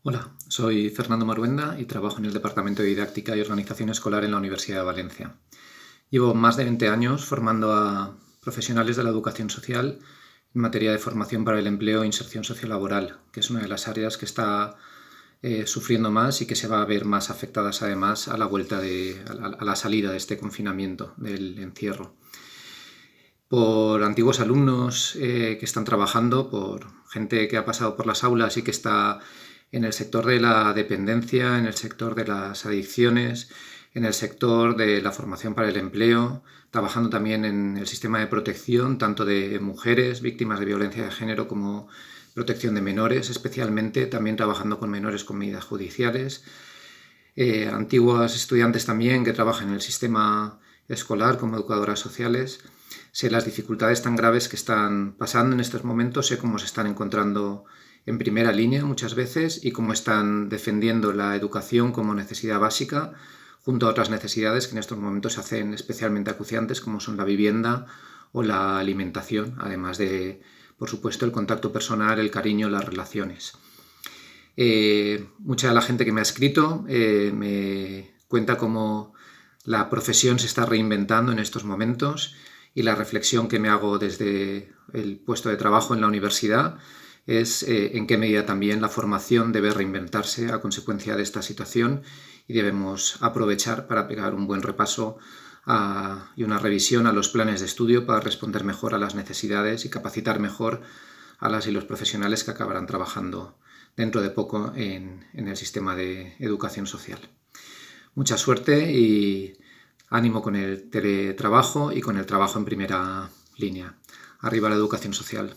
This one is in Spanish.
Hola, soy Fernando Maruenda y trabajo en el Departamento de Didáctica y Organización Escolar en la Universidad de Valencia. Llevo más de 20 años formando a profesionales de la educación social en materia de formación para el empleo e inserción sociolaboral, que es una de las áreas que está sufriendo más y que se va a ver más afectadas además a la a la salida de este confinamiento, del encierro. Por antiguos alumnos que están trabajando, por gente que ha pasado por las aulas y que está en el sector de la dependencia, en el sector de las adicciones, en el sector de la formación para el empleo, trabajando también en el sistema de protección, tanto de mujeres víctimas de violencia de género como protección de menores, especialmente también trabajando con menores con medidas judiciales, antiguas estudiantes también que trabajan en el sistema escolar como educadoras sociales. Sé las dificultades tan graves que están pasando en estos momentos, sé cómo se están encontrando en primera línea muchas veces y cómo están defendiendo la educación como necesidad básica junto a otras necesidades que en estos momentos se hacen especialmente acuciantes, como son la vivienda o la alimentación, además de, por supuesto, el contacto personal, el cariño, las relaciones. Mucha de la gente que me ha escrito me cuenta cómo la profesión se está reinventando en estos momentos y la reflexión que me hago desde el puesto de trabajo en la universidad es en qué medida también la formación debe reinventarse a consecuencia de esta situación y debemos aprovechar para pegar un buen repaso y una revisión a los planes de estudio para responder mejor a las necesidades y capacitar mejor a las y los profesionales que acabarán trabajando dentro de poco en el sistema de educación social. Mucha suerte y ánimo con el teletrabajo y con el trabajo en primera línea. Arriba la educación social.